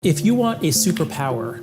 If you want a superpower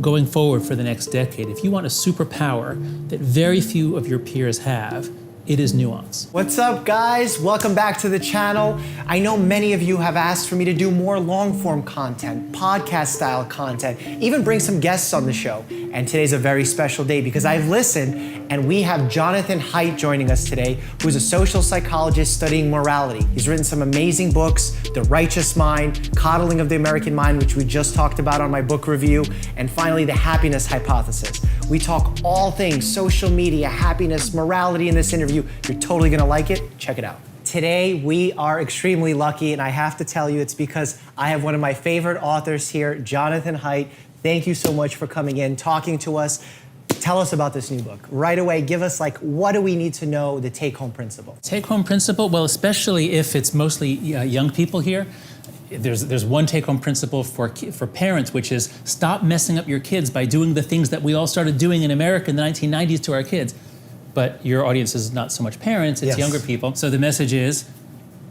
going forward for the next decade, if you want a superpower that very few of your peers have, it is nuance. What's up, guys? Welcome back to the channel. I know many of you have asked for me to do more long-form content, podcast-style content, even bring some guests on the show. And today's a very special day because I've listened and we have Jonathan Haidt joining us today, who's a social psychologist studying morality. He's written some amazing books, The Righteous Mind, Coddling of the American Mind, which we just talked about on my book review, and finally, The Happiness Hypothesis. We talk all things social media, happiness, morality in this interview. You're totally gonna like it. Check it out. Today, we are extremely lucky, and I have to tell you, it's because I have one of my favorite authors here, Jonathan Haidt. Thank you so much for coming in, talking to us. Tell us about this new book. Right away, give us what do we need to know, the take-home principle? Take-home principle, well, especially if it's mostly young people here, there's one take-home principle for parents, which is stop messing up your kids by doing the things that we all started doing in America in the 1990s to our kids. But your audience is not so much parents, it's younger people. So the message is,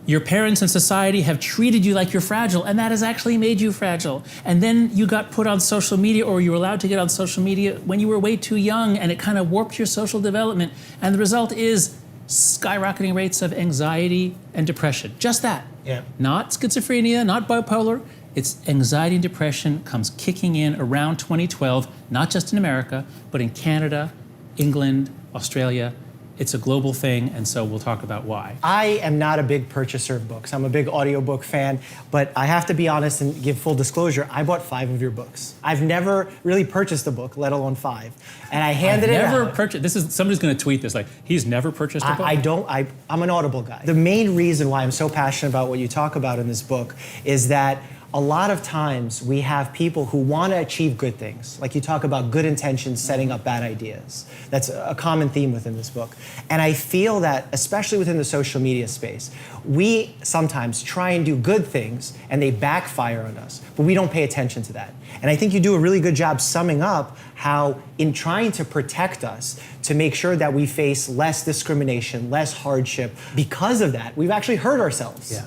your parents and society have treated you like you're fragile, and that has actually made you fragile. And then you got put on social media, or you were allowed to get on social media when you were way too young, and it kind of warped your social development. And the result is skyrocketing rates of anxiety and depression. Just that. Yeah. Not schizophrenia, not bipolar. It's anxiety and depression comes kicking in around 2012, not just in America, but in Canada, England, Australia. It's a global thing, and so we'll talk about why. I am not a big purchaser of books. I'm a big audiobook fan, but I have to be honest and give full disclosure, I bought 5 of your books. I've never really purchased a book, let alone 5. And I handed it out. Never purchased, this is, somebody's gonna tweet this, like, he's never purchased a book? I'm an Audible guy. The main reason why I'm so passionate about what you talk about in this book is that a lot of times we have people who want to achieve good things. Like you talk about good intentions setting up bad ideas. That's a common theme within this book. And I feel that, especially within the social media space, we sometimes try and do good things and they backfire on us, but we don't pay attention to that. And I think you do a really good job summing up how in trying to protect us, to make sure that we face less discrimination, less hardship, because of that, we've actually hurt ourselves. Yeah.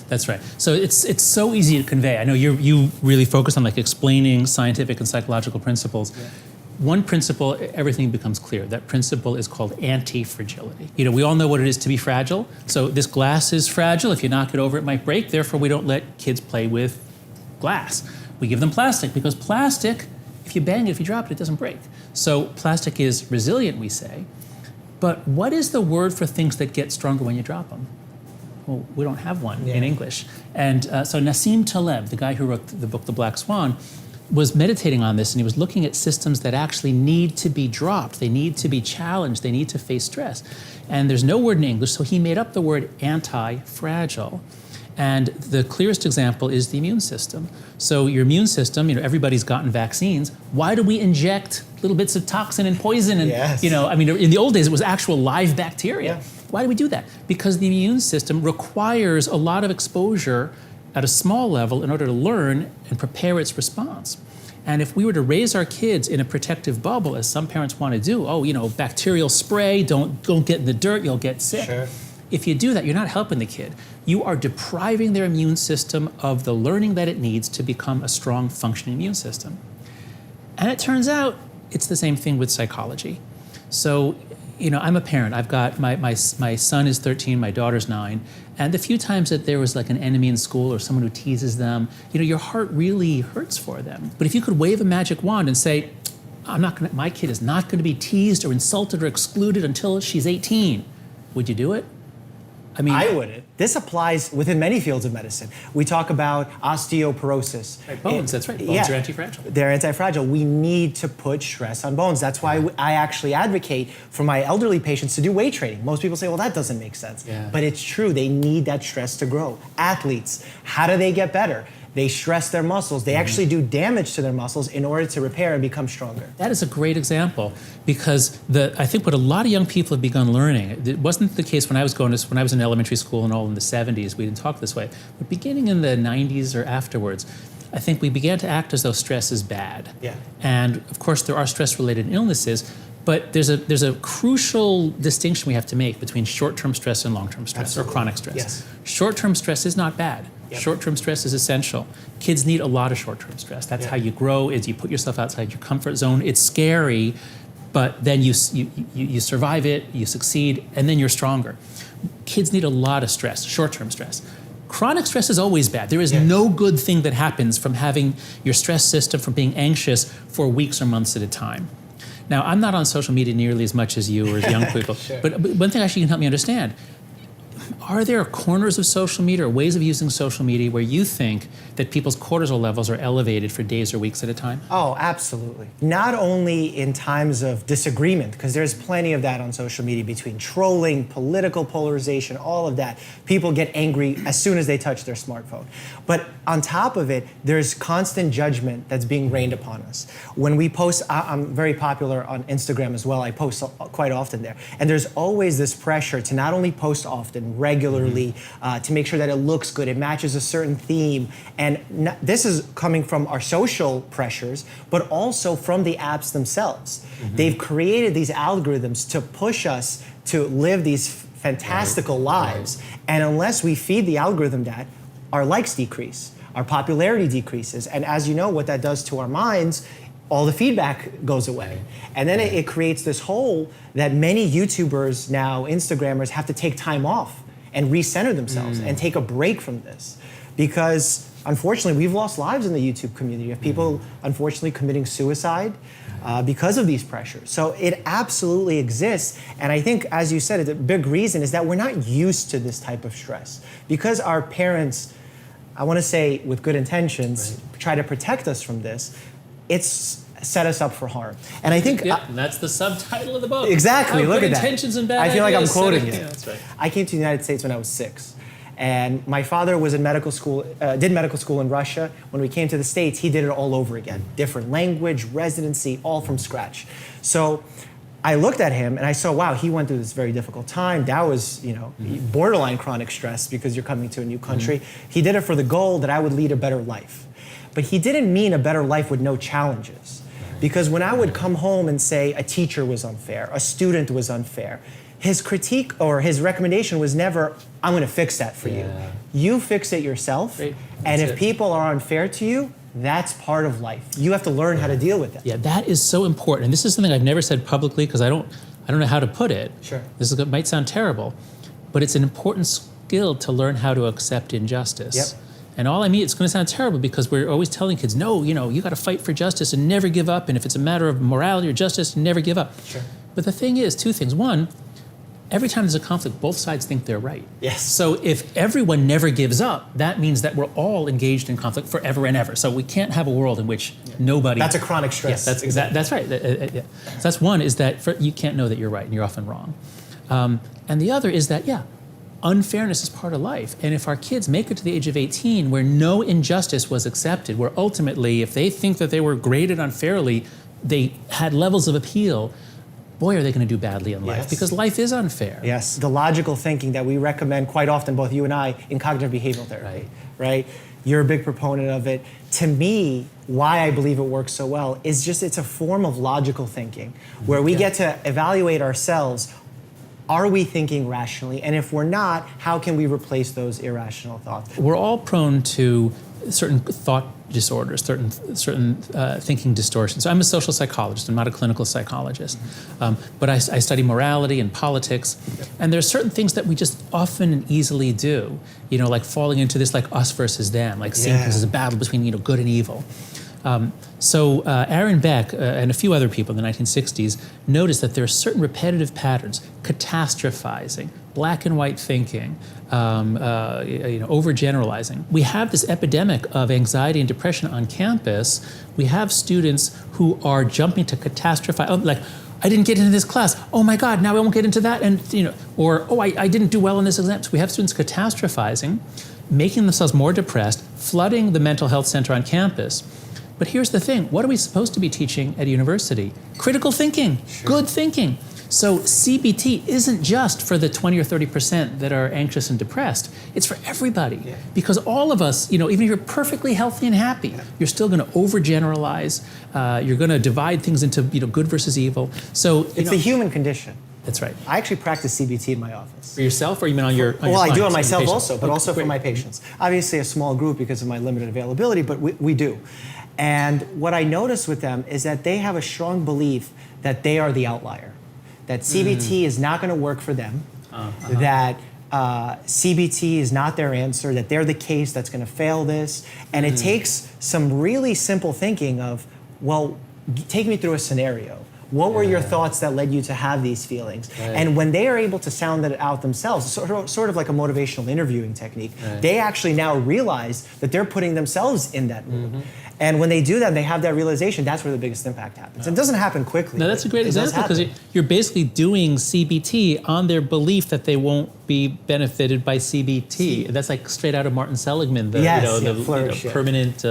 That's right. So it's so easy to convey. I know you really focus on explaining scientific and psychological principles. Yeah. One principle, everything becomes clear. That principle is called anti-fragility. You know, we all know what it is to be fragile. So this glass is fragile. If you knock it over, it might break. Therefore, we don't let kids play with glass. We give them plastic because plastic, if you bang it, if you drop it, it doesn't break. So plastic is resilient, we say. But what is the word for things that get stronger when you drop them? Well, we don't have one in English. And so Nassim Taleb, the guy who wrote the book The Black Swan, was meditating on this, and he was looking at systems that actually need to be dropped. They need to be challenged. They need to face stress. And there's no word in English, so he made up the word anti-fragile. And the clearest example is the immune system. So your immune system, you know, everybody's gotten vaccines. Why do we inject little bits of toxin and poison? And, you know, I mean, in the old days, it was actual live bacteria. Yeah. Why do we do that? Because the immune system requires a lot of exposure at a small level in order to learn and prepare its response. And if we were to raise our kids in a protective bubble, as some parents want to do, oh, you know, bacterial spray, don't get in the dirt, you'll get sick. Sure. If you do that, you're not helping the kid. You are depriving their immune system of the learning that it needs to become a strong, functioning immune system. And it turns out it's the same thing with psychology. So, you know, I'm a parent. I've got my son is 13, my daughter's 9, and the few times that there was like an enemy in school or someone who teases them, you know, your heart really hurts for them. But if you could wave a magic wand and say, my kid is not going to be teased or insulted or excluded until she's 18, would you do it? I mean, I wouldn't. This applies within many fields of medicine. We talk about osteoporosis. Right, bones, that's right. Bones are anti-fragile. They're anti-fragile. We need to put stress on bones. That's why I actually advocate for my elderly patients to do weight training. Most people say, well, that doesn't make sense. Yeah. But it's true. They need that stress to grow. Athletes, how do they get better? They stress their muscles. They actually do damage to their muscles in order to repair and become stronger. That is a great example because I think what a lot of young people have begun learning, it wasn't the case when I was in elementary school and all in the 70s, we didn't talk this way, but beginning in the 90s or afterwards, I think we began to act as though stress is bad. Yeah. And of course there are stress-related illnesses, But there's a crucial distinction we have to make between short-term stress and long-term stress. Absolutely. Or chronic stress. Yes. Short-term stress is not bad. Yep. Short-term stress is essential. Kids need a lot of short-term stress. That's how you grow, is you put yourself outside your comfort zone. It's scary, but then you survive it, you succeed, and then you're stronger. Kids need a lot of stress, short-term stress. Chronic stress is always bad. There is no good thing that happens from having your stress system, from being anxious for weeks or months at a time. Now, I'm not on social media nearly as much as you or as young people, Sure. but one thing actually you can help me understand, are there corners of social media or ways of using social media where you think that people's cortisol levels are elevated for days or weeks at a time? Oh, absolutely. Not only in times of disagreement, because there's plenty of that on social media between trolling, political polarization, all of that. People get angry as soon as they touch their smartphone. But on top of it, there's constant judgment that's being rained upon us. When we post, I'm very popular on Instagram as well. I post quite often there. And there's always this pressure to not only post often, regularly, to make sure that it looks good, it matches a certain theme. And this is coming from our social pressures, but also from the apps themselves. They've created these algorithms to push us to live these fantastical lives. And unless we feed the algorithm that, our likes decrease, our popularity decreases. And as you know, what that does to our minds, all the feedback goes away. And then it creates this hole that many YouTubers now, Instagrammers, have to take time off and recenter themselves and take a break from this. Because unfortunately, we've lost lives in the YouTube community of people unfortunately committing suicide because of these pressures. So it absolutely exists. And I think, as you said, the big reason is that we're not used to this type of stress. Because our parents, I want to say with good intentions, try to protect us from this, it's set us up for harm. And I think and that's the subtitle of the book. Exactly, look at that. Intentions and bad I feel like I'm ideas. quoting it. Yeah, that's right. I came to the United States when I was 6. And my father was in medical school, did medical school in Russia. When we came to the States, he did it all over again. Different language, residency, all from scratch. So I looked at him and I saw, wow, he went through this very difficult time. That was, borderline chronic stress because you're coming to a new country. He did it for the goal that I would lead a better life. But he didn't mean a better life with no challenges. Because when I would come home and say a teacher was unfair, a student was unfair, his critique or his recommendation was never, I'm going to fix that for you. You fix it yourself. And if people are unfair to you, that's part of life. You have to learn how to deal with that. Yeah, that is so important. And this is something I've never said publicly because I don't know how to put it. Sure. Might sound terrible, but it's an important skill to learn how to accept injustice. Yep. And all I mean, it's going to sound terrible because we're always telling kids, no, you got to fight for justice and never give up. And if it's a matter of morality or justice, never give up. Sure. But the thing is, two things. One, every time there's a conflict, both sides think they're right. Yes. So if everyone never gives up, that means that we're all engaged in conflict forever and ever. So we can't have a world in which nobody... That's a chronic stress. Yeah, that's right. So that's one, is that you can't know that you're right and you're often wrong. And the other is that, unfairness is part of life. And if our kids make it to the age of 18 where no injustice was accepted, where ultimately if they think that they were graded unfairly, they had levels of appeal, boy, are they going to do badly in life, because life is unfair. Yes, the logical thinking that we recommend quite often, both you and I, in cognitive behavioral therapy, right? You're a big proponent of it. To me, why I believe it works so well is just it's a form of logical thinking where we get to evaluate ourselves. Are we thinking rationally? And if we're not, how can we replace those irrational thoughts? We're all prone to certain thought disorders, certain thinking distortions. So I'm a social psychologist. I'm not a clinical psychologist. But I study morality and politics. And there's certain things that we just often and easily do, like falling into this like us versus them, like seeing things as a battle between good and evil. So Aaron Beck and a few other people in the 1960s noticed that there are certain repetitive patterns: catastrophizing, black and white thinking, overgeneralizing. We have this epidemic of anxiety and depression on campus. We have students who are jumping to catastrophize, like, I didn't get into this class. Oh my God, now I won't get into that, and or I didn't do well in this exam. So we have students catastrophizing, making themselves more depressed, flooding the mental health center on campus. But here's the thing, what are we supposed to be teaching at a university? Critical thinking, good thinking. So CBT isn't just for the 20 or 30% that are anxious and depressed. It's for everybody. Yeah. Because all of us, even if you're perfectly healthy and happy, you're still going to overgeneralize. You're going to divide things into good versus evil. So It's the human condition. That's right. I actually practice CBT in my office. For yourself, or you mean on your Well, I do on clients, myself your also, but also for my patients. Obviously a small group because of my limited availability, but we do. And what I notice with them is that they have a strong belief that they are the outlier, that CBT is not going to work for them, that CBT is not their answer, that they're the case that's going to fail this. And it takes some really simple thinking of, well, take me through a scenario. What were your thoughts that led you to have these feelings? Right. And when they are able to sound it out themselves, sort of like a motivational interviewing technique, they actually now realize that they're putting themselves in that mood. And when they do that, they have that realization, that's where the biggest impact happens. It doesn't happen quickly. No, that's a great example, because you're basically doing CBT on their belief that they won't be benefited by CBT. That's like straight out of Martin Seligman, the permanent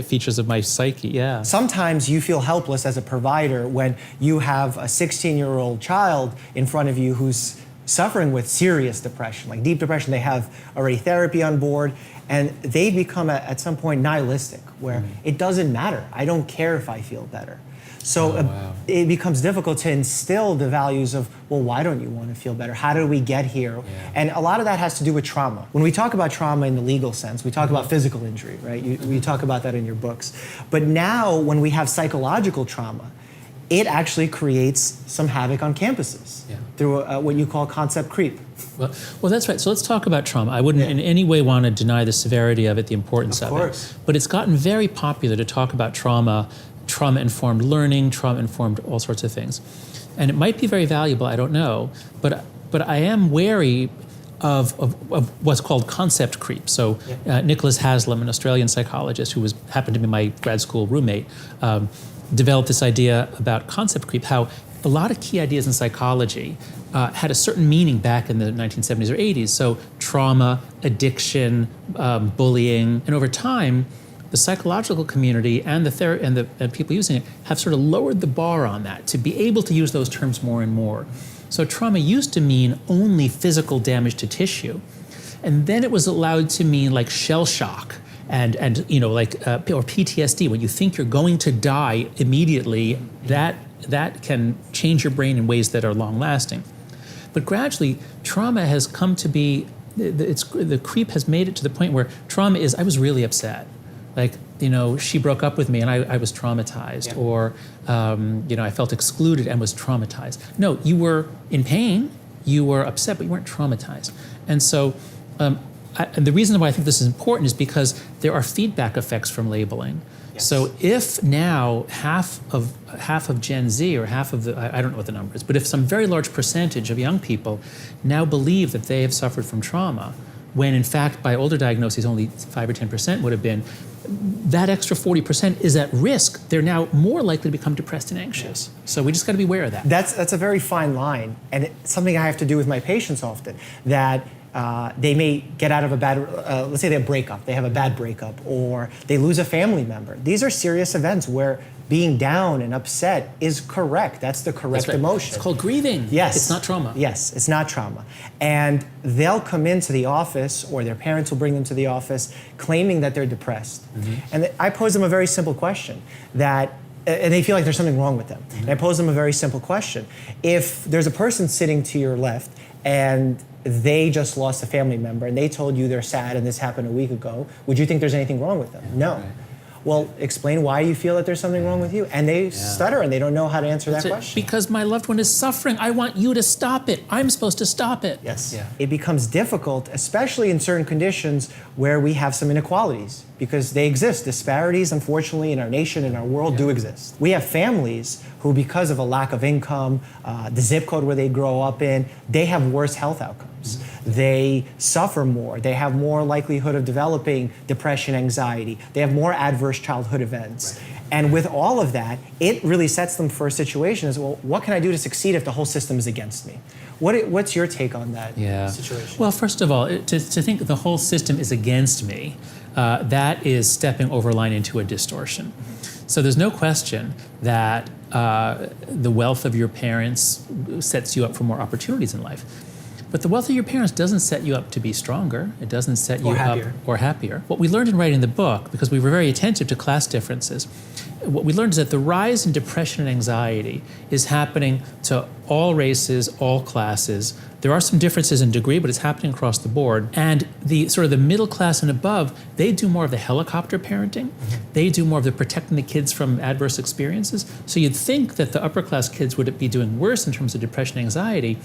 features of my psyche, yeah. Sometimes you feel helpless as a provider when you have a 16-year-old child in front of you who's suffering with serious depression, like deep depression. They have already therapy on board, and they become at some point nihilistic, where it doesn't matter. I don't care if I feel better. So it becomes difficult to instill the values of, well, why don't you want to feel better? How did we get here? And a lot of that has to do with trauma. When we talk about trauma in the legal sense, we talk about physical injury, right? We talk about that in your books. But now when we have psychological trauma, it actually creates some havoc on campuses through what you call concept creep. Well, that's right. So let's talk about trauma. I wouldn't in any way want to deny the severity of it, the importance of it. But it's gotten very popular to talk about trauma-informed learning, trauma-informed all sorts of things. And it might be very valuable, I don't know, but I am wary of what's called concept creep. So Nicholas Haslam, an Australian psychologist who happened to be my grad school roommate, developed this idea about concept creep, how a lot of key ideas in psychology had a certain meaning back in the 1970s or 80s. So trauma, addiction, bullying, and over time, the psychological community and the people using it have sort of lowered the bar on that to be able to use those terms more and more. So trauma used to mean only physical damage to tissue, and then it was allowed to mean like shell shock and or PTSD. When you think you're going to die immediately, that can change your brain in ways that are long lasting. But gradually, trauma has come to be the creep has made it to the point where trauma is I was really upset. Like, she broke up with me and I was traumatized, or, I felt excluded and was traumatized. No, you were in pain, you were upset, but you weren't traumatized. And so, and the reason why I think this is important is because there are feedback effects from labeling. Yes. So if now half of Gen Z, or half of I don't know what the number is, but if some very large percentage of young people now believe that they have suffered from trauma, when in fact by older diagnoses only 5 or 10% would have been, that extra 40% is at risk. They're now more likely to become depressed and anxious. So we just got to be aware of that. That's a very fine line, and it's something I have to do with my patients often, that they may get out of a bad, let's say they have a bad breakup, or they lose a family member. These are serious events where being down and upset is correct. That's the correct emotion. It's called grieving. Yes. It's not trauma. Yes, it's not trauma. And they'll come into the office, or their parents will bring them to the office, claiming that they're depressed. And I pose them a very simple question, and they feel like there's something wrong with them. And I pose them a very simple question. If there's a person sitting to your left and they just lost a family member and they told you they're sad and this happened a week ago, would you think there's anything wrong with them? No. Right. Well, explain why you feel that there's something wrong with you. And they stutter and they don't know how to answer that question. Because my loved one is suffering. I want you to stop it. I'm supposed to stop it. Yes. Yeah. It becomes difficult, especially in certain conditions where we have some inequalities, because they exist. Disparities, unfortunately, in our nation, in our world, do exist. We have families who, because of a lack of income, the zip code where they grow up in, they have worse health outcomes. They suffer more. They have more likelihood of developing depression, anxiety. They have more adverse childhood events. And with all of that, it really sets them for a situation as, well, what can I do to succeed if the whole system is against me? What's your take on that situation? Well, first of all, to think the whole system is against me, that is stepping over line into a distortion. So there's no question that the wealth of your parents sets you up for more opportunities in life. But the wealth of your parents doesn't set you up to be stronger. It doesn't set you up or happier. What we learned in writing the book, because we were very attentive to class differences, what we learned is that the rise in depression and anxiety is happening to all races, all classes. There are some differences in degree, but it's happening across the board. And the sort of the middle class and above, they do more of the helicopter parenting. They do more of the protecting the kids from adverse experiences. So you'd think that the upper class kids would be doing worse in terms of depression and anxiety.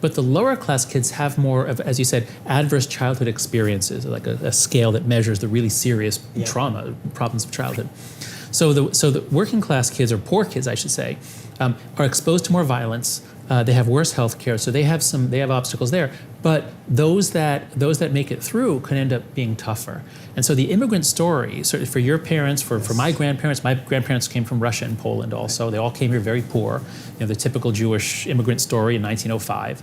But the lower class kids have more of, as you said, adverse childhood experiences, like a scale that measures the really serious trauma, problems of childhood. So the working class kids, or poor kids, I should say, are exposed to more violence. They have worse health care, so they have obstacles there. But those that make it through can end up being tougher. And so the immigrant story, certainly for your parents, for my grandparents came from Russia and Poland also. They all came here very poor. The typical Jewish immigrant story in 1905.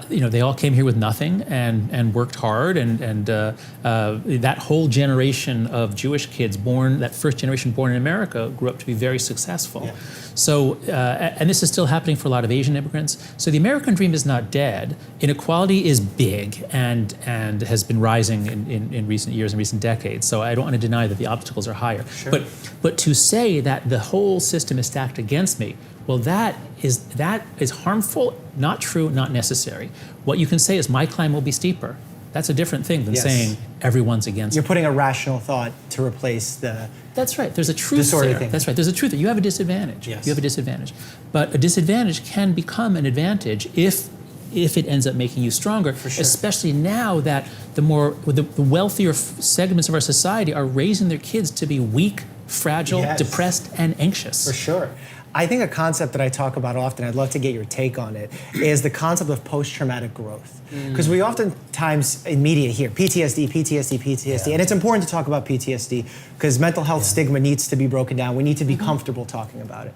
They all came here with nothing and worked hard, and that whole generation of Jewish kids born, that first generation born in America, grew up to be very successful. Yeah. So, and this is still happening for a lot of Asian immigrants. So the American dream is not dead. Inequality is big and has been rising in recent years and recent decades. So I don't want to deny that the obstacles are higher. Sure. But to say that the whole system is stacked against me, well, that is harmful, not true, not necessary. What you can say is my climb will be steeper. That's a different thing than saying everyone's against me. You're putting a rational thought to replace the... That's right. There's a truth there. Thing. That's right. There's a truth there. You have a disadvantage. Yes. You have a disadvantage. But a disadvantage can become an advantage if it ends up making you stronger, for sure. Especially now that the wealthier segments of our society are raising their kids to be weak, fragile, depressed, and anxious. For sure. I think a concept that I talk about often, I'd love to get your take on it, is the concept of post-traumatic growth. Because we oftentimes in media hear PTSD, and it's important to talk about PTSD because mental health stigma needs to be broken down. We need to be comfortable talking about it.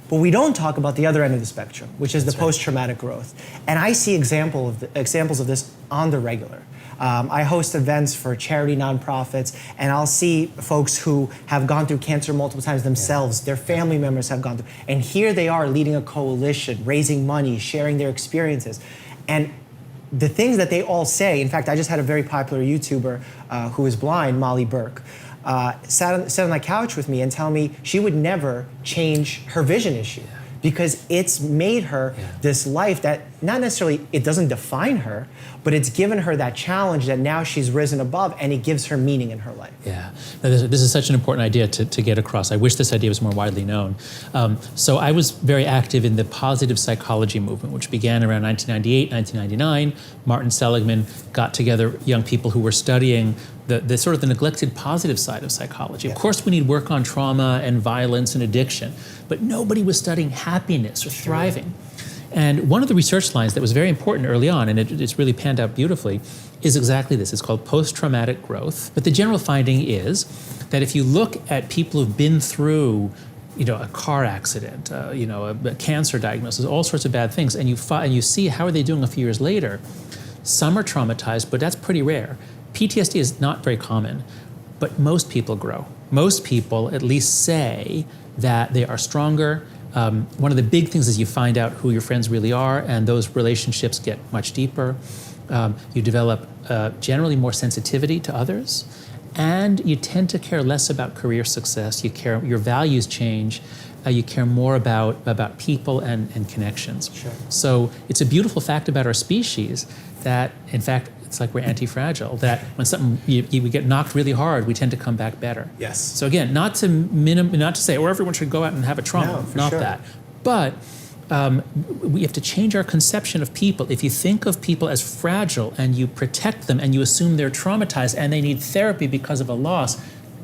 But we don't talk about the other end of the spectrum, which is the post-traumatic growth. And I see examples of this on the regular. I host events for charity nonprofits, and I'll see folks who have gone through cancer multiple times themselves, their family members have gone through, and here they are leading a coalition, raising money, sharing their experiences. And the things that they all say, in fact, I just had a very popular YouTuber who is blind, Molly Burke, sat on the couch with me and tell me she would never change her vision issue. Because it's made her this life that not necessarily, it doesn't define her, but it's given her that challenge that now she's risen above, and it gives her meaning in her life. Yeah, this is such an important idea to get across. I wish this idea was more widely known. So I was very active in the positive psychology movement, which began around 1998, 1999. Martin Seligman got together young people who were studying the sort of the neglected positive side of psychology. Of course, we need work on trauma and violence and addiction, but nobody was studying happiness or thriving. And one of the research lines that was very important early on, and it's really panned out beautifully, is exactly this. It's called post-traumatic growth. But the general finding is that if you look at people who've been through a car accident, a cancer diagnosis, all sorts of bad things, and you see how are they doing a few years later, some are traumatized, but that's pretty rare. PTSD is not very common, but most people grow. Most people at least say that they are stronger. One of the big things is you find out who your friends really are, and those relationships get much deeper. You develop generally more sensitivity to others, and you tend to care less about career success. Your values change. You care more about people and connections. Sure. So it's a beautiful fact about our species that, in fact, it's like we're anti-fragile, that when we get knocked really hard, we tend to come back better. Yes. So again, not to say, everyone should go out and have a trauma, not that. But we have to change our conception of people. If you think of people as fragile and you protect them and you assume they're traumatized and they need therapy because of a loss,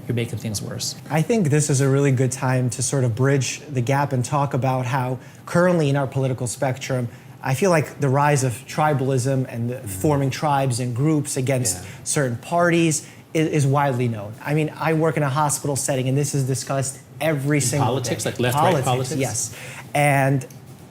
you're making things worse. I think this is a really good time to sort of bridge the gap and talk about how currently in our political spectrum, I feel like the rise of tribalism and forming tribes and groups against certain parties is widely known. I mean, I work in a hospital setting, and this is discussed every single politics, day. Like left-right politics? Yes. And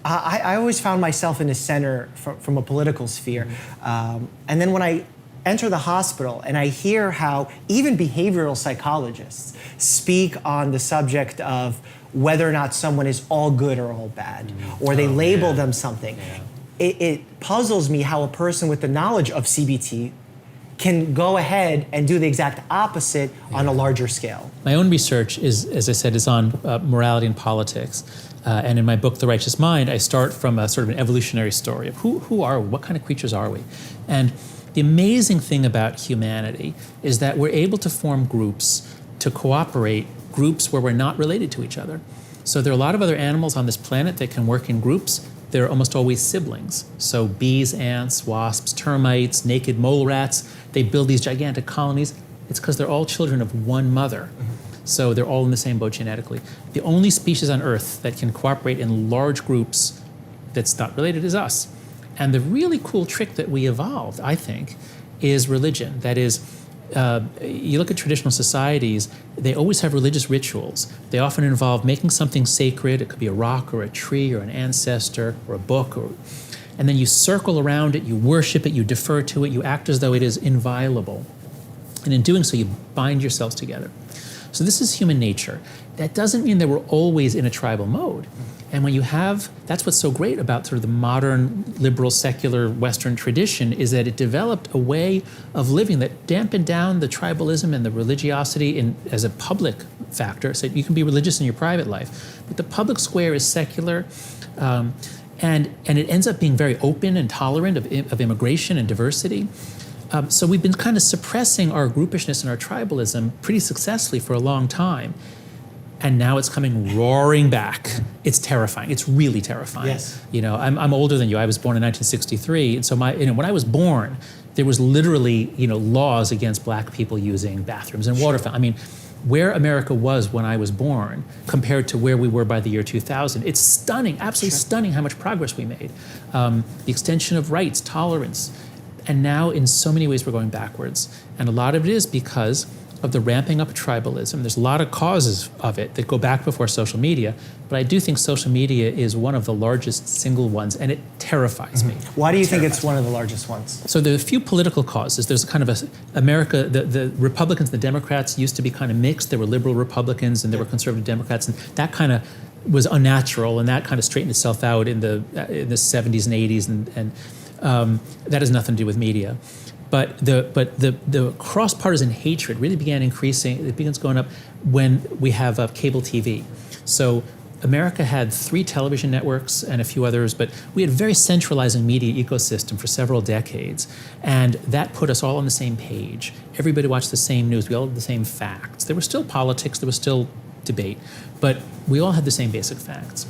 I always found myself in the center from a political sphere. And then when I enter the hospital and I hear how even behavioral psychologists speak on the subject of whether or not someone is all good or all bad, or they label them something. It puzzles me how a person with the knowledge of CBT can go ahead and do the exact opposite on a larger scale. My own research is, as I said, is on morality and politics. And in my book, The Righteous Mind, I start from a sort of an evolutionary story of who are we, what kind of creatures are we? And the amazing thing about humanity is that we're able to form groups to cooperate, groups where we're not related to each other. So there are a lot of other animals on this planet that can work in groups. They're almost always siblings. So bees, ants, wasps, termites, naked mole rats, they build these gigantic colonies. It's because they're all children of one mother. So they're all in the same boat genetically. The only species on Earth that can cooperate in large groups that's not related is us. And the really cool trick that we evolved, I think, is religion. That is, you look at traditional societies, they always have religious rituals. They often involve making something sacred. It could be a rock or a tree or an ancestor or a book. And then you circle around it, you worship it, you defer to it, you act as though it is inviolable. And in doing so, you bind yourselves together. So this is human nature. That doesn't mean that we're always in a tribal mode. And when you have, that's what's so great about sort of the modern, liberal, secular Western tradition, is that it developed a way of living that dampened down the tribalism and the religiosity as a public factor. So you can be religious in your private life, but the public square is secular, and it ends up being very open and tolerant of immigration and diversity. So we've been kind of suppressing our groupishness and our tribalism pretty successfully for a long time. And now it's coming roaring back. It's terrifying. It's really terrifying. Yes. You know, I'm older than you. I was born in 1963, and so when I was born, there was literally laws against black people using bathrooms and water fountains. I mean, where America was when I was born compared to where we were by the year 2000, it's stunning, absolutely stunning how much progress we made. The extension of rights, tolerance, and now in so many ways we're going backwards. And a lot of it is because of the ramping up of tribalism. There's a lot of causes of it that go back before social media, but I do think social media is one of the largest single ones, and it terrifies me. Why do you think it's one of the largest ones? So there are a few political causes. There's kind of America, the Republicans, the Democrats used to be kind of mixed. There were liberal Republicans and there were conservative Democrats, and that kind of was unnatural, and that kind of straightened itself out in the 70s and 80s, and that has nothing to do with media. But the cross-partisan hatred really began increasing. It begins going up when we have cable TV. So America had 3 television networks and a few others, but we had a very centralizing media ecosystem for several decades, and that put us all on the same page. Everybody watched the same news. We all had the same facts. There was still politics. There was still debate, but we all had the same basic facts.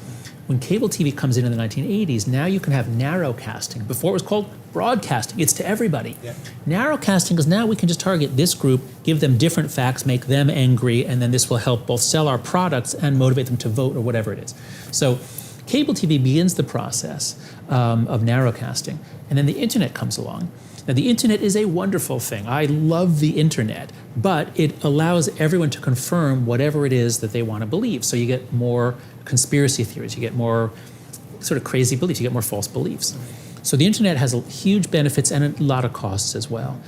When cable TV comes in the 1980s, now you can have narrowcasting. Before it was called broadcasting. It's to everybody. Yeah. Narrowcasting is now we can just target this group, give them different facts, make them angry, and then this will help both sell our products and motivate them to vote or whatever it is. So cable TV begins the process of narrowcasting, and then the internet comes along. Now, the internet is a wonderful thing. I love the internet, but it allows everyone to confirm whatever it is that they want to believe. So you get more conspiracy theories, you get more sort of crazy beliefs, you get more false beliefs. So the internet has huge benefits and a lot of costs as well.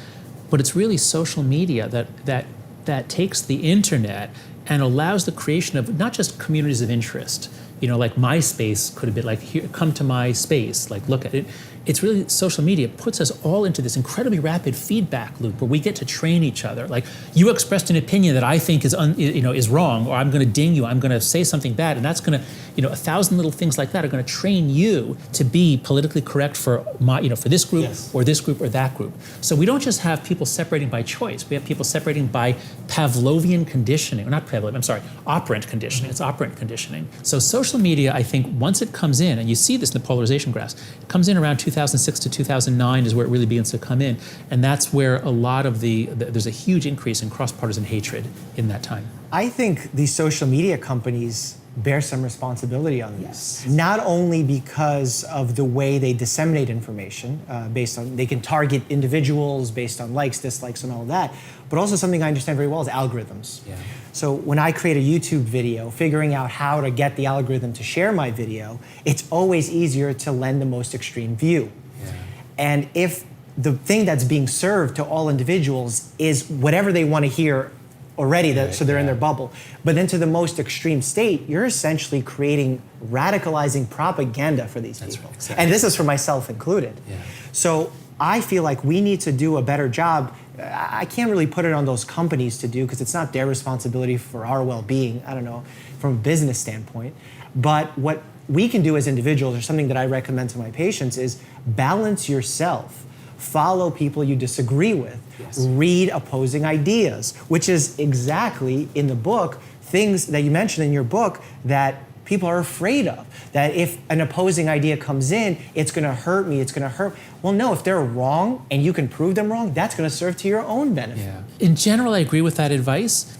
But it's really social media that takes the internet and allows the creation of not just communities of interest. Like MySpace could have been like, here, come to my space, like look at it. It's really social media puts us all into this incredibly rapid feedback loop where we get to train each other. Like you expressed an opinion that I think is wrong, or I'm going to ding you, I'm going to say something bad, and that's going to, 1,000 little things like that are going to train you to be politically correct for for this group, yes, or this group or that group. So we don't just have people separating by choice. We have people separating by Pavlovian conditioning, or not Pavlovian, I'm sorry, operant conditioning. It's operant conditioning. So social media, I think, once it comes in, and you see this in the polarization graphs, it comes in around 2006 to 2009 is where it really begins to come in. And that's where a lot of there's a huge increase in cross-partisan hatred in that time. I think these social media companies bear some responsibility on this. Yes. Not only because of the way they disseminate information, they can target individuals based on likes, dislikes, and all that, but also something I understand very well is algorithms. Yeah. So when I create a YouTube video, figuring out how to get the algorithm to share my video, it's always easier to lend the most extreme view. Yeah. And if the thing that's being served to all individuals is whatever they want to hear already, so they're in their bubble. But then to the most extreme state, you're essentially creating radicalizing propaganda for these people. Right, exactly. And this is for myself included. Yeah. So I feel like we need to do a better job. I can't really put it on those companies to do because it's not their responsibility for our well-being, I don't know, from a business standpoint. But what we can do as individuals, or something that I recommend to my patients, is balance yourself. Follow people you disagree with. Yes. Read opposing ideas, which is exactly in the book, things that you mentioned in your book that people are afraid of. That if an opposing idea comes in, it's going to hurt me, it's going to hurt. Well, no, if they're wrong and you can prove them wrong, that's going to serve to your own benefit. Yeah. In general, I agree with that advice.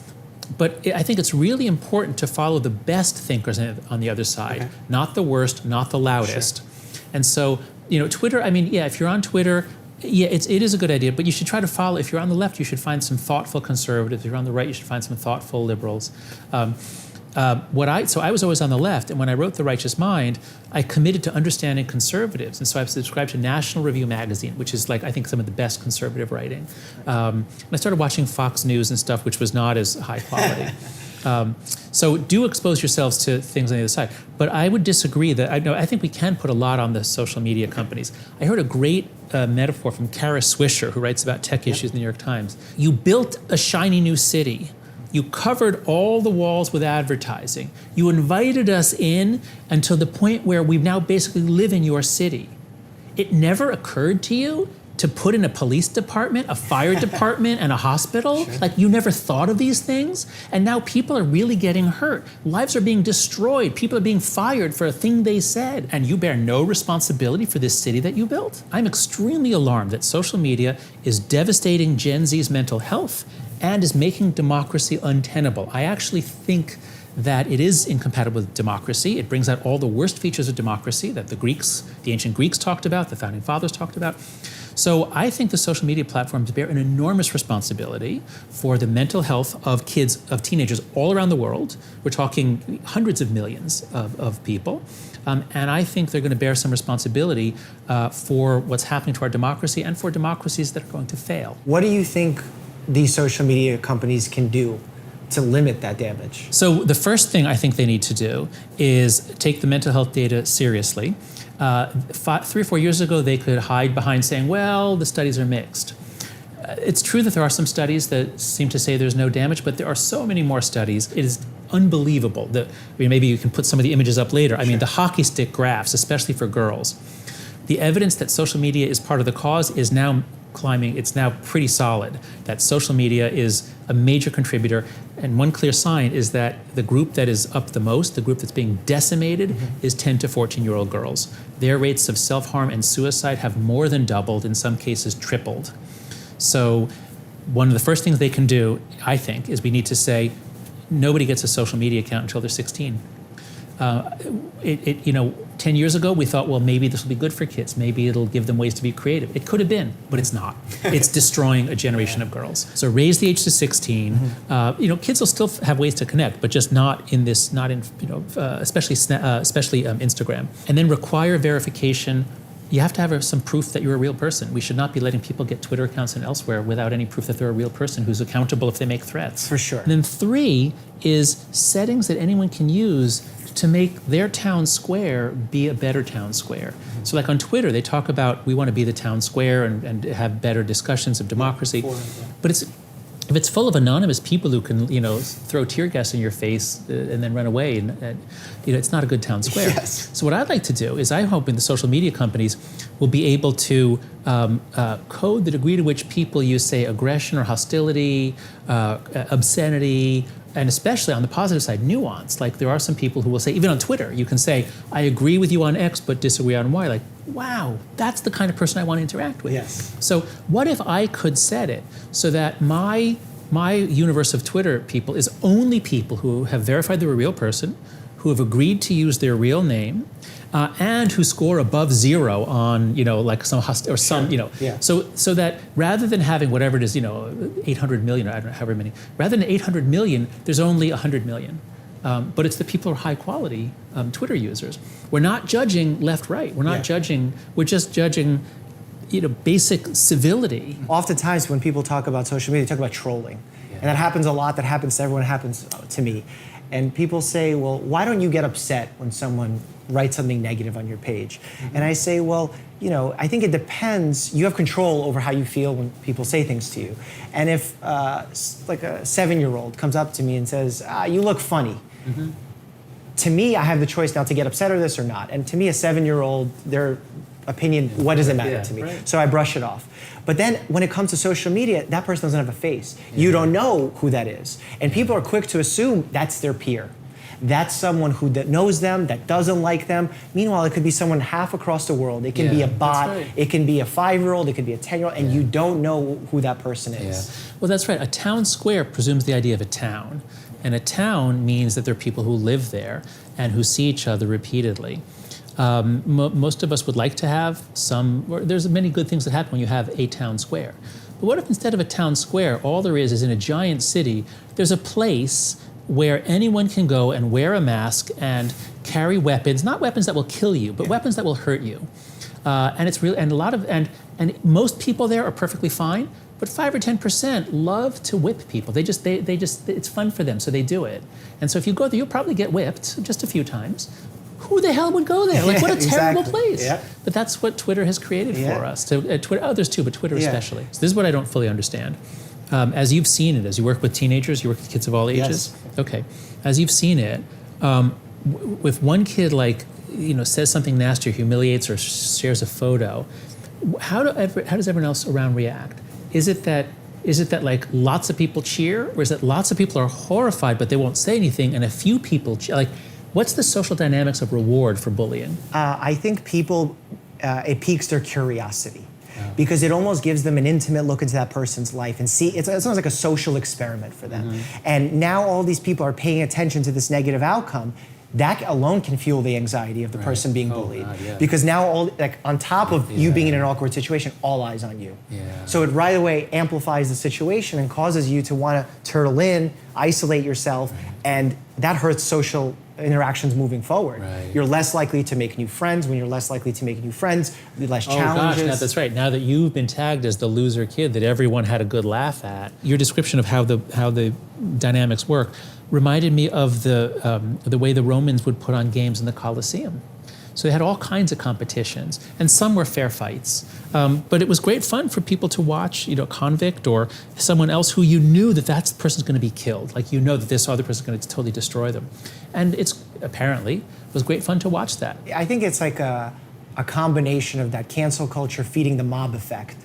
But I think it's really important to follow the best thinkers on the other side, not the worst, not the loudest. Sure. And so, Twitter, if you're on Twitter, it is a good idea, but you should try to follow. If you're on the left, you should find some thoughtful conservatives. If you're on the right, you should find some thoughtful liberals. So I was always on the left, and when I wrote The Righteous Mind, I committed to understanding conservatives, and so I've subscribed to National Review magazine, which is I think some of the best conservative writing. And I started watching Fox News and stuff, which was not as high quality. So do expose yourselves to things on the other side. But I would disagree that I think we can put a lot on the social media companies. I heard a great metaphor from Kara Swisher, who writes about tech issues in the New York Times. You built a shiny new city. You covered all the walls with advertising. You invited us in until the point where we now basically live in your city. It never occurred to you to put in a police department, a fire department, and a hospital? Sure. You never thought of these things? And now people are really getting hurt. Lives are being destroyed. People are being fired for a thing they said. And you bear no responsibility for this city that you built? I'm extremely alarmed that social media is devastating Gen Z's mental health and is making democracy untenable. I actually think that it is incompatible with democracy. It brings out all the worst features of democracy that the ancient Greeks talked about, the founding fathers talked about. So I think the social media platforms bear an enormous responsibility for the mental health of kids, of teenagers all around the world. We're talking hundreds of millions of people. And I think they're going to bear some responsibility for what's happening to our democracy and for democracies that are going to fail. What do you think these social media companies can do to limit that damage? So the first thing I think they need to do is take the mental health data seriously. 3 or 4 years ago, they could hide behind saying, well, the studies are mixed. It's true that there are some studies that seem to say there's no damage, but there are so many more studies. It is unbelievable. Maybe you can put some of the images up later. The hockey stick graphs, especially for girls. The evidence that social media is part of the cause is now climbing. It's now pretty solid that social media is a major contributor. And one clear sign is that the group that is up the most, the group that's being decimated, is 10 to 14-year-old girls. Their rates of self-harm and suicide have more than doubled, in some cases tripled. So one of the first things they can do, I think, is we need to say, nobody gets a social media account until they're 16. 10 years ago, we thought, well, maybe this will be good for kids. Maybe it'll give them ways to be creative. It could have been, but it's not. It's destroying a generation of girls. So raise the age to 16. Kids will still have ways to connect, but just not in especially Instagram. And then require verification. You have to have some proof that you're a real person. We should not be letting people get Twitter accounts and elsewhere without any proof that they're a real person who's accountable if they make threats. For sure. And then 3 is settings that anyone can use to make their town square be a better town square. So on Twitter, they talk about we want to be the town square and have better discussions of democracy. But if it's full of anonymous people who can, throw tear gas in your face and then run away, and it's not a good town square. Yes. So what I'd like to do is I'm hoping the social media companies will be able to code the degree to which people use, say, aggression or hostility, obscenity, and especially on the positive side, nuance. There are some people who will say, even on Twitter, you can say, I agree with you on X, but disagree on Y. Wow, that's the kind of person I want to interact with. Yes. So what if I could set it so that my universe of Twitter people is only people who have verified they're a real person, who have agreed to use their real name, and who score above 0 on, some or some, Yeah. So that rather than having whatever it is, 800 million, or I don't know, however many, rather than 800 million, there's only 100 million. But it's the people who are high quality Twitter users. We're not judging left-right. We're not judging, we're just judging basic civility. Oftentimes when people talk about social media, they talk about trolling. And that happens a lot, that happens to everyone, happens to me. And people say, well, why don't you get upset when someone writes something negative on your page? And I say, well, I think it depends. You have control over how you feel when people say things to you. And if like a 7-year-old comes up to me and says, you look funny. To me, I have the choice now to get upset over this or not. And to me, a 7-year-old, their opinion, what does it matter to me? Right. So I brush it off. But then when it comes to social media, that person doesn't have a face. You don't know who that is. And people are quick to assume that's their peer. That's someone who knows them, that doesn't like them. Meanwhile, it could be someone half across the world. It can be a bot. Right. It can be a 5-year-old. It could be a 10-year-old. And you don't know who that person is. Well, that's right. A town square presumes the idea of a town. And a town means that there are people who live there and who see each other repeatedly. Most of us would like to have there's many good things that happen when you have a town square. But what if instead of a town square, all there is in a giant city, there's a place where anyone can go and wear a mask and carry weapons, not weapons that will kill you, but weapons that will hurt you. And it's real, and most people there are perfectly fine, but 5 or 10% love to whip people. They just it's fun for them, so they do it. And so if you go there, you'll probably get whipped just a few times. Who the hell would go there? Like, what a terrible place. Yeah. But that's what Twitter has created for us. Twitter, there's two, but Twitter especially. So this is what I don't fully understand. As you've seen it, as you work with teenagers, you work with kids of all ages? Yes. Okay. As you've seen it, if one kid says something nasty or humiliates or shares a photo, how does everyone else around react? Is it that like lots of people cheer, or is it lots of people are horrified but they won't say anything and a few people cheer? Like, what's the social dynamics of reward for bullying? I think people, it piques their curiosity. Because it almost gives them an intimate look into that person's life and see, it's almost like a social experiment for them. And now all these people are paying attention to this negative outcome. That alone can fuel the anxiety of the person being bullied. Because now on top of you being in an awkward situation, all eyes on you. So it right away amplifies the situation and causes you to want to turtle in, isolate yourself, and that hurts social interactions moving forward. You're less likely to make new friends. When you're less likely to make new friends, less challenges. Oh gosh, that's right. Now that you've been tagged as the loser kid that everyone had a good laugh at, your description of how the dynamics work reminded me of the way the Romans would put on games in the Colosseum. So they had all kinds of competitions, and some were fair fights. But it was great fun for people to watch, a convict or someone else who you knew that person's going to be killed. Like, that this other person's going to totally destroy them. And it's apparently was great fun to watch that. I think it's like a combination of that cancel culture feeding the mob effect,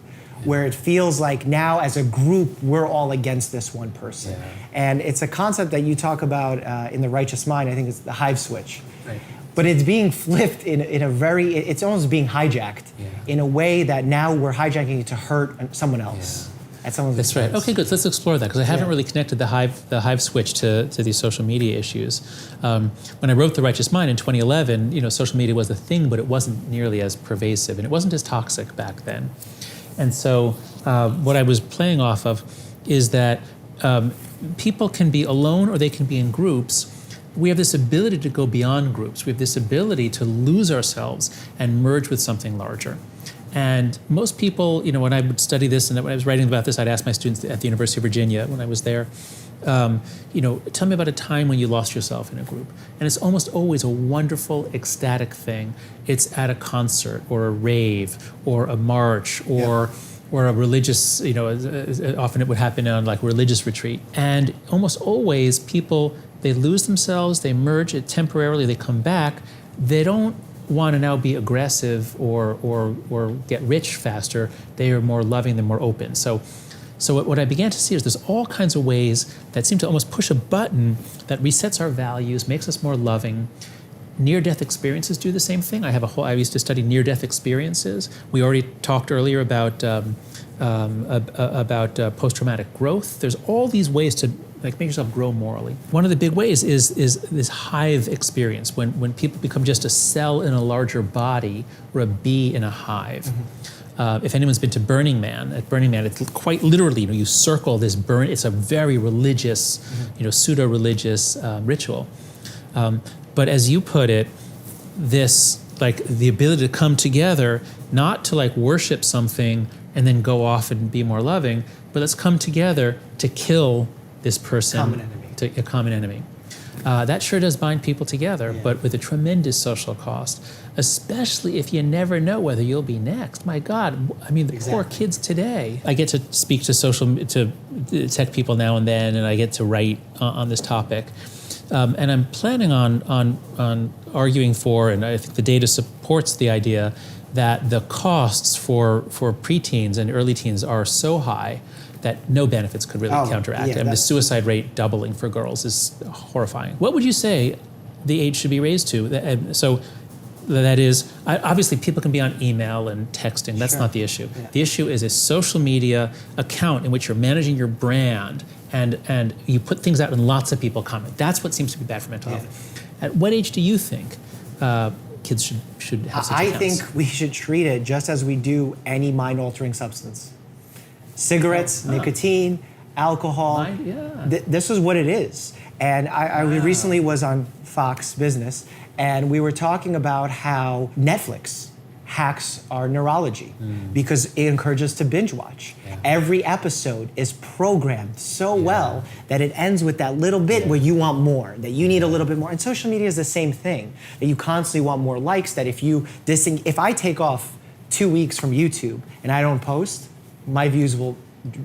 where it feels like now as a group, we're all against this one person. And it's a concept that you talk about in The Righteous Mind. I think it's the hive switch. But it's being flipped in a very, it's almost being hijacked in a way that now we're hijacking it to hurt someone else. At someone's expense. Right. Okay, good. Let's explore that, because I haven't really connected the hive switch to these social media issues. When I wrote The Righteous Mind in 2011, social media was a thing, but it wasn't nearly as pervasive, and it wasn't as toxic back then. And so what I was playing off of is that people can be alone or they can be in groups. We have this ability to go beyond groups. We have this ability to lose ourselves and merge with something larger. And most people, when I would study this and when I was writing about this, I'd ask my students at the University of Virginia when I was there, tell me about a time when you lost yourself in a group. And it's almost always a wonderful, ecstatic thing. It's at a concert or a rave or a march or a religious, often it would happen on like religious retreat. And almost always people, they lose themselves, they merge it temporarily, they come back, they don't want to now be aggressive or get rich faster. They are more loving, they're more open. So what I began to see is there's all kinds of ways that seem to almost push a button that resets our values, makes us more loving. Near-death experiences do the same thing. I used to study near-death experiences. We already talked earlier about post-traumatic growth. There's all these ways to make yourself grow morally. One of the big ways is this hive experience, when people become just a cell in a larger body or a bee in a hive. If anyone's been to Burning Man, it's quite literally, you circle this burn. It's a very religious, pseudo-religious ritual. But as you put it, this like the ability to come together, not to like worship something and then go off and be more loving, but let's come together to kill this person, Common enemy. to a common enemy. That sure does bind people together, but with a tremendous social cost, especially if you never know whether you'll be next. My God, I mean, the poor kids today. I get to speak to tech people now and then, and I get to write on this topic. And I'm planning on arguing for, and I think the data supports the idea that the costs for preteens and early teens are so high that no benefits could really counteract it. I mean, the suicide rate doubling for girls is horrifying. What would you say the age should be raised to? So that is, obviously people can be on email and texting. That's not the issue. Yeah. The issue is a social media account in which you're managing your brand and you put things out and lots of people comment. That's what seems to be bad for mental health. At what age do you think kids should have such accounts? I think we should treat it just as we do any mind-altering substance. Cigarettes, nicotine, alcohol. This is what it is. And I recently was on Fox Business, and we were talking about how Netflix hacks our neurology because it encourages us to binge watch. Yeah. Every episode is programmed so well that it ends with that little bit where you want more, that you need a little bit more. And social media is the same thing, that you constantly want more likes, that if I take off 2 weeks from YouTube and I don't post, my views will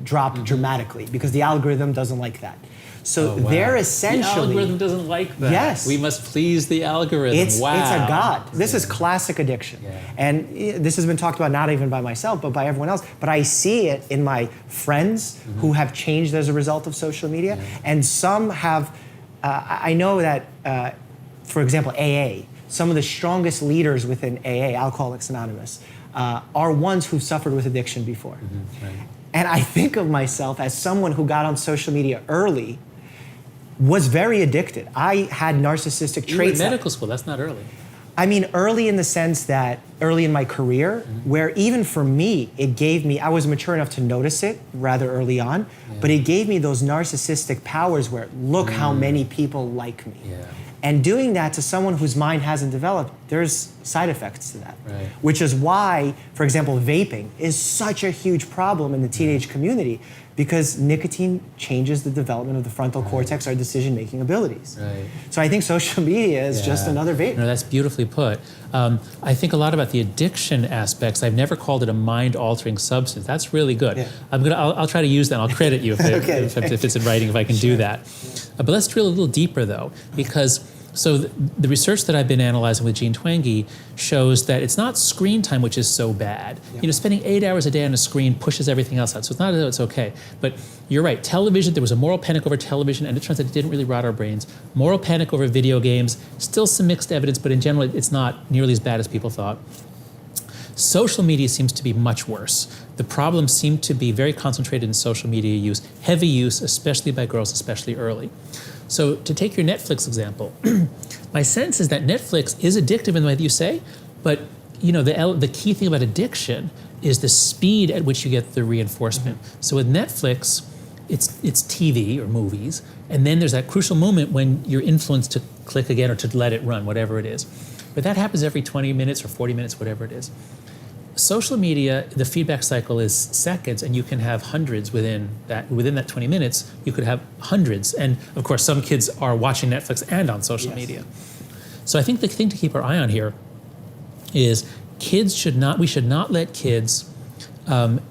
drop dramatically because the algorithm doesn't like that. So they're essentially... The algorithm doesn't like that. Yes. We must please the algorithm. It's a god. This is classic addiction. Yeah. And this has been talked about not even by myself, but by everyone else. But I see it in my friends who have changed as a result of social media. Yeah. And some have... I know that, for example, AA, some of the strongest leaders within AA, Alcoholics Anonymous, are ones who've suffered with addiction before. Right. And I think of myself as someone who got on social media early, was very addicted. I had narcissistic traits. You were in medical school, that's not early. I mean, early in the sense that early in my career, where even for me, I was mature enough to notice it rather early on, but it gave me those narcissistic powers where, look how many people like me. Yeah. And doing that to someone whose mind hasn't developed, there's side effects to that. Right. Which is why, for example, vaping is such a huge problem in the teenage community because nicotine changes the development of the frontal cortex, our decision-making abilities. Right. So I think social media is just another vape. No, that's beautifully put. I think a lot about the addiction aspects. I've never called it a mind-altering substance. That's really good. Yeah. I'll try to use that. I'll credit you if it's in writing, if I can do that. But let's drill a little deeper, though, because so the research that I've been analyzing with Jean Twenge shows that it's not screen time which is so bad. Yeah. You know, spending 8 hours a day on a screen pushes everything else out. So it's not that it's okay. But you're right, television, there was a moral panic over television, and it turns out it didn't really rot our brains. Moral panic over video games, still some mixed evidence, but in general, it's not nearly as bad as people thought. Social media seems to be much worse. The problems seem to be very concentrated in social media use, heavy use, especially by girls, especially early. So to take your Netflix example, my sense is that Netflix is addictive in the way that you say, but you know the key thing about addiction is the speed at which you get the reinforcement. So with Netflix, it's TV or movies, and then there's that crucial moment when you're influenced to click again or to let it run, whatever it is. But that happens every 20 minutes or 40 minutes, whatever it is. Social media, the feedback cycle is seconds, and you can have hundreds within that 20 minutes. You could have hundreds, and of course, some kids are watching Netflix and on social media. So I think the thing to keep our eye on here is we should not let kids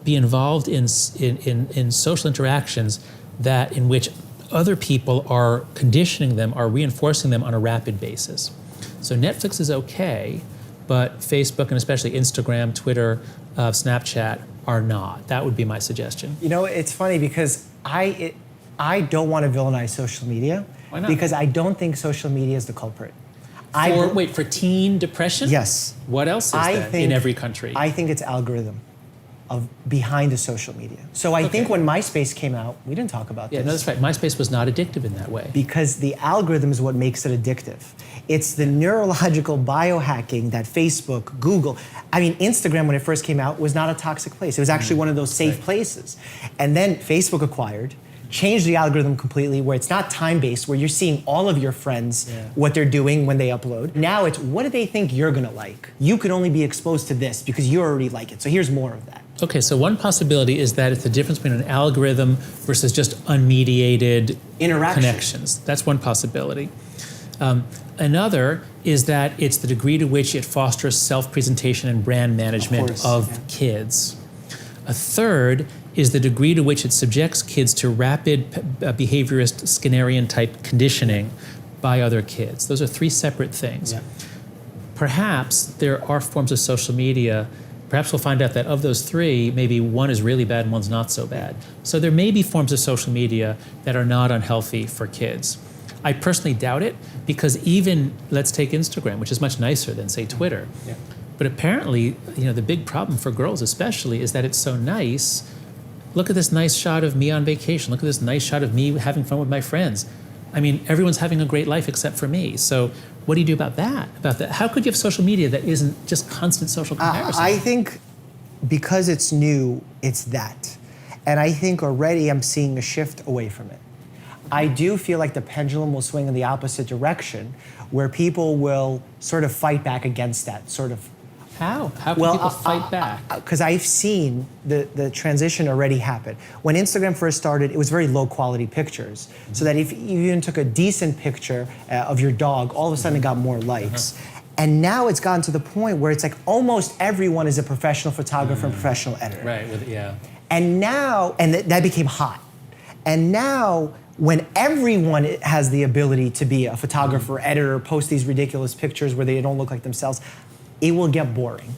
be involved in social interactions in which other people are conditioning them, are reinforcing them on a rapid basis. So Netflix is okay, but Facebook and especially Instagram, Twitter, Snapchat are not. That would be my suggestion. You know, it's funny because I don't want to villainize social media. Why not? Because I don't think social media is the culprit. For teen depression? Yes. What else is that in every country? I think it's algorithm behind the social media. So I think when MySpace came out, we didn't talk about this. Yeah, no, that's right. MySpace was not addictive in that way. Because the algorithm is what makes it addictive. It's the neurological biohacking that Facebook, Google, Instagram when it first came out was not a toxic place. It was actually one of those safe places. And then Facebook acquired, change the algorithm completely, where it's not time-based, where you're seeing all of your friends, what they're doing when they upload. Now it's, what do they think you're gonna like? You can only be exposed to this because you already like it. So here's more of that. Okay, so one possibility is that it's the difference between an algorithm versus just unmediated connections. That's one possibility. Another is that it's the degree to which it fosters self-presentation and brand management of kids. A third is the degree to which it subjects kids to rapid behaviorist Skinnerian type conditioning by other kids. Those are three separate things. Yeah. Perhaps there are forms of social media, perhaps we'll find out that of those three, maybe one is really bad and one's not so bad. So there may be forms of social media that are not unhealthy for kids. I personally doubt it, because even, let's take Instagram, which is much nicer than, say, Twitter. Yeah. But apparently, the big problem for girls especially is that it's so nice. Look at this nice shot of me on vacation. Look at this nice shot of me having fun with my friends. I mean, everyone's having a great life except for me. So what do you do about that? How could you have social media that isn't just constant social comparison? I think because it's new, it's that. And I think already I'm seeing a shift away from it. I do feel like the pendulum will swing in the opposite direction, where people will sort of fight back against that, sort of. How? How can people fight back? Because I've seen the transition already happen. When Instagram first started, it was very low quality pictures. Mm-hmm. So that if you even took a decent picture of your dog, all of a sudden it got more likes. And now it's gotten to the point where it's like almost everyone is a professional photographer and professional editor. Right, And now, that became hot. And now, when everyone has the ability to be a photographer, editor, post these ridiculous pictures where they don't look like themselves, it will get boring.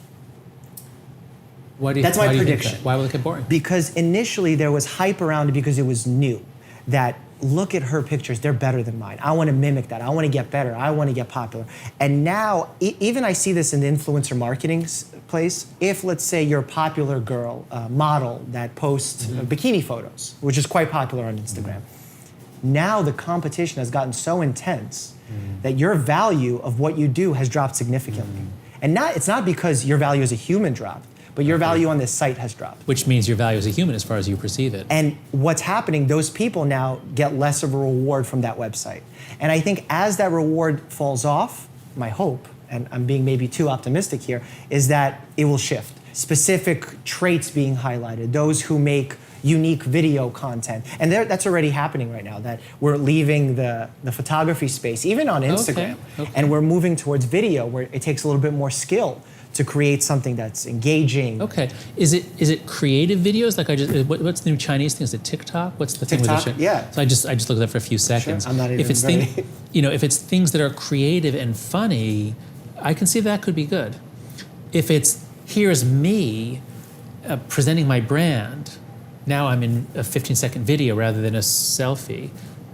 That's my prediction. Why will it get boring? Because initially there was hype around it because it was new. That, look at her pictures, they're better than mine. I want to mimic that. I want to get better. I want to get popular. And now, even I see this in the influencer marketing place. If, let's say, you're a popular girl, model that posts bikini photos, which is quite popular on Instagram, now the competition has gotten so intense that your value of what you do has dropped significantly. And it's not because your value as a human dropped, but your value on this site has dropped. Which means your value as a human as far as you perceive it. And what's happening, those people now get less of a reward from that website. And I think as that reward falls off, my hope, and I'm being maybe too optimistic here, is that it will shift. Specific traits being highlighted, those who make unique video content. And that's already happening right now, that we're leaving the photography space, even on Instagram, and we're moving towards video, where it takes a little bit more skill to create something that's engaging. Okay, is it creative videos? Like what's the new Chinese thing? Is it TikTok? What's the thing with TikTok? Yeah. So I just looked at that for a few seconds. Sure. I'm not even if it's things that are creative and funny, I can see that could be good. If it's, here's me presenting my brand, now I'm in a 15-second video rather than a selfie,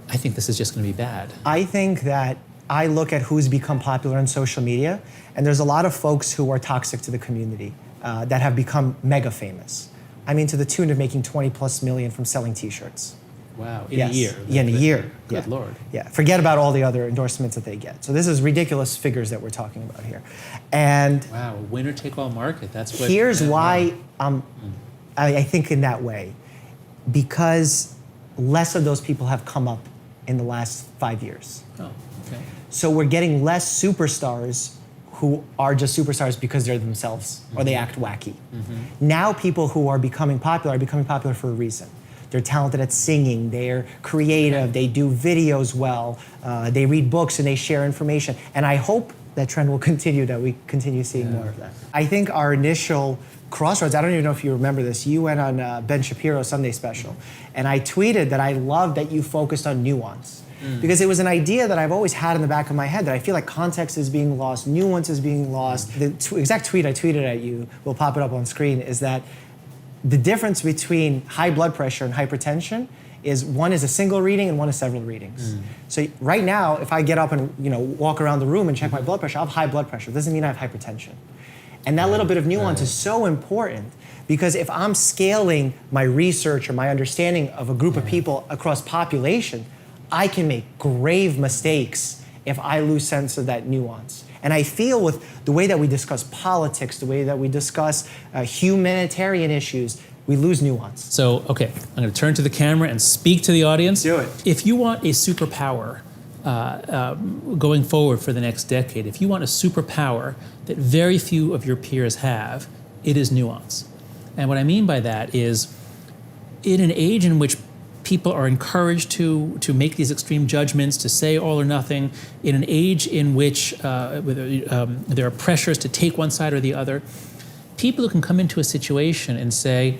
I think this is just going to be bad. I think that I look at who's become popular on social media, and there's a lot of folks who are toxic to the community that have become mega famous. I mean, to the tune of making 20+ million from selling t-shirts. Wow, in a year. Yeah, in a year. Good Lord. Yeah, forget about all the other endorsements that they get. So this is ridiculous figures that we're talking about here. And wow, winner-take-all market, that's what... Here's why I think in that way. Because less of those people have come up in the last 5 years. Oh, okay. So we're getting less superstars who are just superstars because they're themselves or they act wacky. Now people who are becoming popular for a reason. They're talented at singing, they're creative, they do videos well, they read books and they share information. And I hope that trend will continue, that we continue seeing more of that. I think our initial crossroads, I don't even know if you remember this, you went on Ben Shapiro's Sunday Special, and I tweeted that I loved that you focused on nuance. Because it was an idea that I've always had in the back of my head, that I feel like context is being lost, nuance is being lost. The exact tweet I tweeted at you, we'll pop it up on screen, is that the difference between high blood pressure and hypertension is one is a single reading and one is several readings. So right now, if I get up and walk around the room and check my blood pressure, I have high blood pressure. It doesn't mean I have hypertension. And that little bit of nuance is so important, because if I'm scaling my research or my understanding of a group of people across population, I can make grave mistakes if I lose sense of that nuance. And I feel with the way that we discuss politics, the way that we discuss humanitarian issues, we lose nuance. So, okay, I'm going to turn to the camera and speak to the audience. Do it. If you want a superpower going forward for the next decade, if you want a superpower that very few of your peers have, it is nuance. And what I mean by that is, in an age in which people are encouraged to make these extreme judgments, to say all or nothing, in an age in which there are pressures to take one side or the other, people who can come into a situation and say,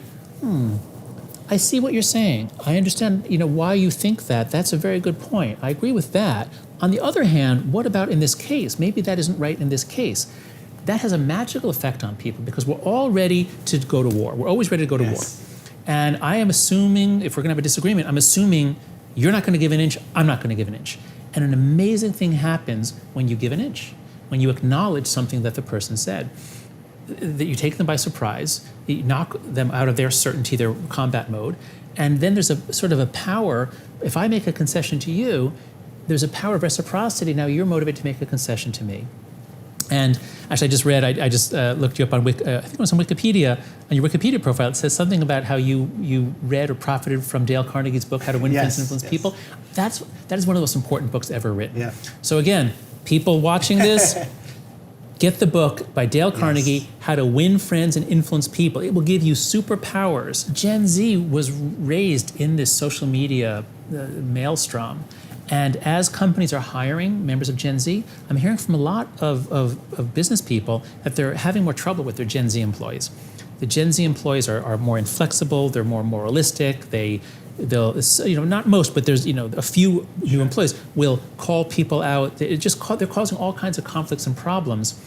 I see what you're saying. I understand, why you think that. That's a very good point. I agree with that. On the other hand, what about in this case? Maybe that isn't right in this case. That has a magical effect on people because we're all ready to go to war. We're always ready to go to war. And I am assuming, if we're going to have a disagreement, I'm assuming you're not going to give an inch, I'm not going to give an inch. And an amazing thing happens when you give an inch, when you acknowledge something that the person said. That you take them by surprise, you knock them out of their certainty, their combat mode, and then there's a sort of a power. If I make a concession to you, there's a power of reciprocity. Now you're motivated to make a concession to me. And actually, I just read, I just looked you up on, I think it was on Wikipedia, on your Wikipedia profile. It says something about how you read or profited from Dale Carnegie's book, How to Win Friends and Influence People. That is one of the most important books ever written. Yeah. So again, people watching this, get the book by Dale Carnegie, How to Win Friends and Influence People. It will give you superpowers. Gen Z was raised in this social media maelstrom. And as companies are hiring members of Gen Z, I'm hearing from a lot of business people that they're having more trouble with their Gen Z employees. The Gen Z employees are more inflexible, they're more moralistic, they'll not most, but there's a few new employees will call people out. They're causing all kinds of conflicts and problems.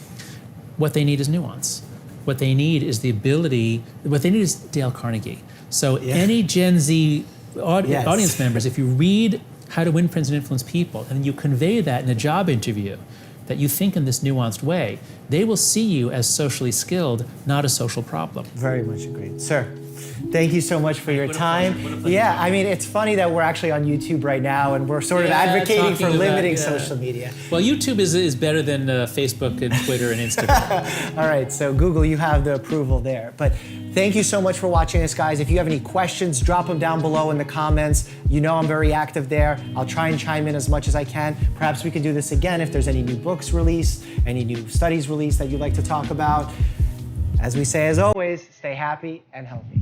What they need is nuance. What they need is the ability. What they need is Dale Carnegie. So any Gen Z audience members, if you read How to Win Friends and Influence People, and you convey that in a job interview, that you think in this nuanced way, they will see you as socially skilled, not a social problem. Very much agreed. Sir, thank you so much for your time. Yeah, I mean, it's funny that we're actually on YouTube right now and we're sort of advocating for limiting social media. Well, YouTube is better than Facebook and Twitter and Instagram. All right, so Google, you have the approval there. But thank you so much for watching us, guys. If you have any questions, drop them down below in the comments. You know I'm very active there. I'll try and chime in as much as I can. Perhaps we can do this again if there's any new books released, any new studies released that you'd like to talk about. As we say, as always, stay happy and healthy.